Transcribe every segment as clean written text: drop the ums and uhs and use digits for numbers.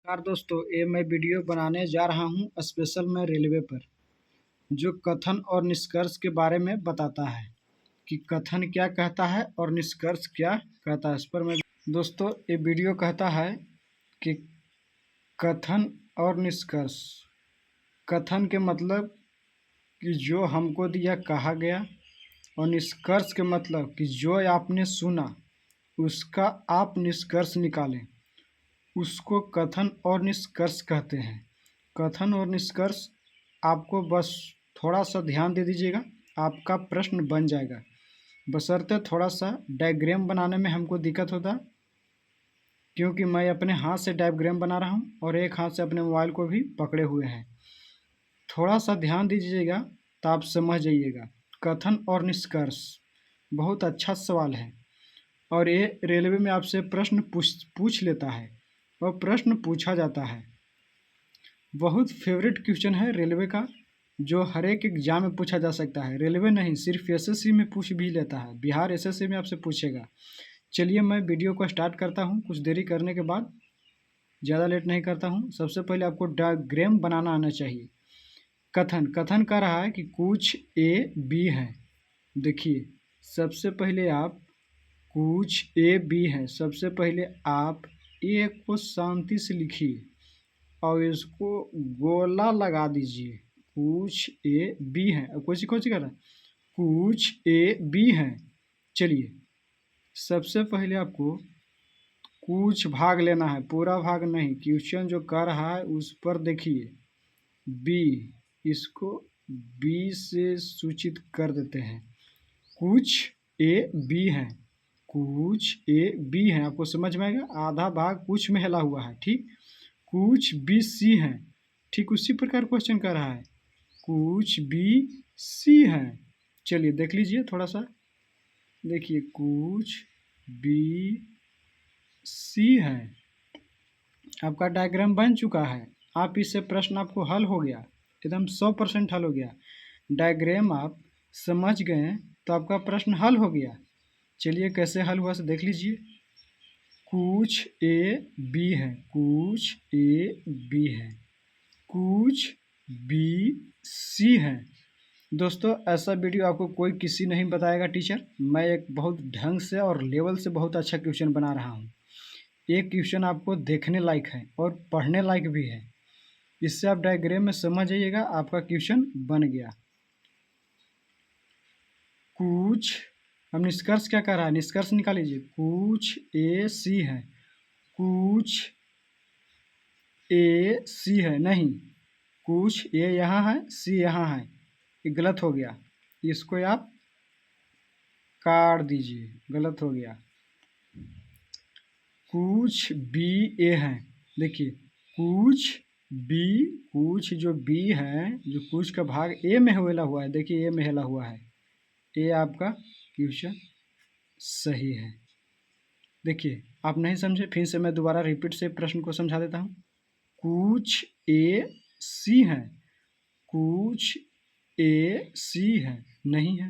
नमस्कार दोस्तों, ये मैं वीडियो बनाने जा रहा हूँ स्पेशल में रेलवे पर, जो कथन और निष्कर्ष के बारे में बताता है कि कथन क्या कहता है और निष्कर्ष क्या कहता है। इस पर मैं दोस्तों ये वीडियो कहता है कि कथन और निष्कर्ष। कथन के मतलब कि जो हमको दिया कहा गया, और निष्कर्ष के मतलब कि जो आपने सुना उसका आप निष्कर्ष निकालें, उसको कथन और निष्कर्ष कहते हैं। कथन और निष्कर्ष आपको बस थोड़ा सा ध्यान दे दीजिएगा, आपका प्रश्न बन जाएगा। बशर्ते थोड़ा सा डायग्राम बनाने में हमको दिक्कत होता, क्योंकि मैं अपने हाथ से डायग्राम बना रहा हूँ और एक हाथ से अपने मोबाइल को भी पकड़े हुए हैं। थोड़ा सा ध्यान दीजिएगा तो आप समझ जाइएगा। कथन और निष्कर्ष बहुत अच्छा सवाल है, और ये रेलवे में आपसे प्रश्न पूछ लेता है और प्रश्न पूछा जाता है। बहुत फेवरेट क्वेश्चन है रेलवे का, जो हर एक एग्जाम में पूछा जा सकता है। रेलवे नहीं, सिर्फ एसएससी में पूछ भी लेता है। बिहार एसएससी में आपसे पूछेगा। चलिए मैं वीडियो को स्टार्ट करता हूँ। कुछ देरी करने के बाद ज़्यादा लेट नहीं करता हूँ। सबसे पहले आपको डायग्राम बनाना आना चाहिए। कथन कथन कह रहा है कि कुछ ए बी है। देखिए, सबसे पहले आप कुछ ए बी है, सबसे पहले आप ए को शांति से लिखिए और इसको गोला लगा दीजिए। कुछ ए बी है, और कौन सी कर रहा है, कुछ ए बी है। चलिए, सबसे पहले आपको कुछ भाग लेना है, पूरा भाग नहीं। क्वेश्चन जो कर रहा है उस पर देखिए, बी, इसको बी से सूचित कर देते हैं। कुछ ए बी है, कुछ ए बी है। आपको समझ में आएगा, आधा भाग कुछ में हिला हुआ है, ठीक। कुछ बी सी है, ठीक उसी प्रकार क्वेश्चन कर रहा है। कुछ बी सी है। चलिए देख लीजिए थोड़ा सा, देखिए कुछ बी सी है। आपका डायग्राम बन चुका है। आप इससे प्रश्न आपको हल हो गया, एकदम 100% हल हो गया। डायग्राम आप समझ गए तो आपका प्रश्न हल हो गया। चलिए कैसे हल हुआ से देख लीजिए। कुछ ए बी है, कुछ ए बी है, कुछ बी सी है। दोस्तों, ऐसा वीडियो आपको कोई किसी नहीं बताएगा टीचर। मैं एक बहुत ढंग से और लेवल से बहुत अच्छा क्वेश्चन बना रहा हूँ। ये क्वेश्चन आपको देखने लायक है और पढ़ने लायक भी है। इससे आप डायग्राम में समझ जाइएगा, आपका क्वेश्चन बन गया। कुछ, अब निष्कर्ष क्या कर रहा है, निष्कर्ष निकाल लीजिए। कुछ ए सी है, कुछ ए सी है नहीं, कुछ ए यहाँ है, सी यहाँ है। ये गलत हो गया, इसको आप काट दीजिए, गलत हो गया। कुछ बी ए है, देखिए कुछ बी, कुछ जो बी है, जो कुछ का भाग ए में हेला हुआ है, देखिए ए में हेला हुआ है। ए आपका क्वेश्चन सही है। देखिए, आप नहीं समझे, फिर से मैं दोबारा रिपीट से प्रश्न को समझा देता हूँ। कुछ ए सी है, कुछ ए सी है नहीं है।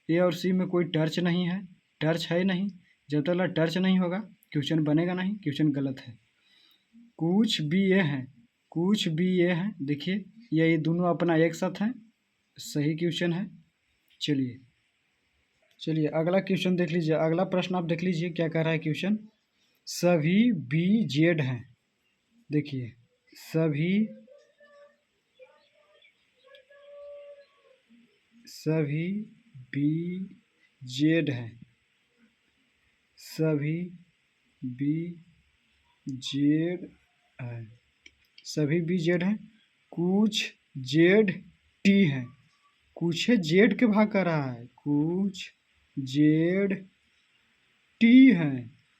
ए और सी में कोई टर्च नहीं है, टर्च है नहीं। जब तक टर्च नहीं होगा क्वेश्चन बनेगा नहीं, क्वेश्चन गलत है। कुछ बी ए है, कुछ बी ए है, देखिए ये दोनों अपना एक साथ हैं, सही क्वेश्चन है। चलिए अगला क्वेश्चन देख लीजिए। अगला प्रश्न आप देख लीजिए क्या कह रहा है क्वेश्चन। सभी बी जेड हैं, देखिए सभी बी जेड हैं, सभी बी जेड है, सभी बी जेड हैं। कुछ जेड टी है, कुछ जेड के भाग कर रहा है, कुछ जेड टी है,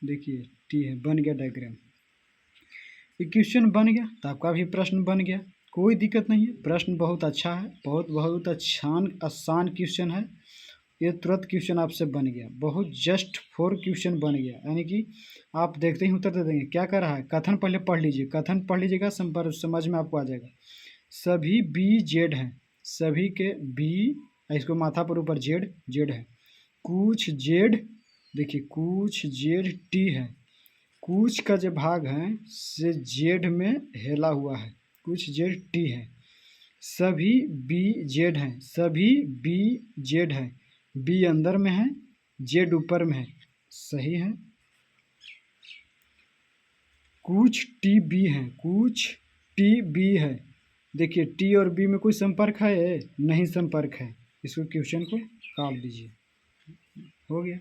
देखिए टी है। बन गया डायग्राम, ये क्वेश्चन बन गया तो आपका भी प्रश्न बन गया। कोई दिक्कत नहीं है, प्रश्न बहुत अच्छा है, बहुत आसान क्वेश्चन है। ये तुरंत क्वेश्चन आपसे बन गया, बहुत जस्ट फॉर क्वेश्चन बन गया, यानी कि आप देखते ही उत्तर दे देंगे। क्या कर रहा है, कथन पहले पढ़ लीजिए, कथन पढ़ लीजिएगा, समझ में आपको आ जाएगा। सभी बी जेड हैं, सभी के बी, इसको माथा पर ऊपर जेड है। कुछ जेड, देखिए कुछ जेड टी है, कुछ का जो भाग है से जेड में हेला हुआ है, कुछ जेड टी है, सभी बी जेड हैं, सभी बी जेड है, बी अंदर में है, जेड ऊपर में है, सही है। कुछ टी बी है, कुछ टी बी है, देखिए टी और बी में कोई संपर्क है? नहीं संपर्क है, इसको क्वेश्चन को काट दीजिए, हो गया।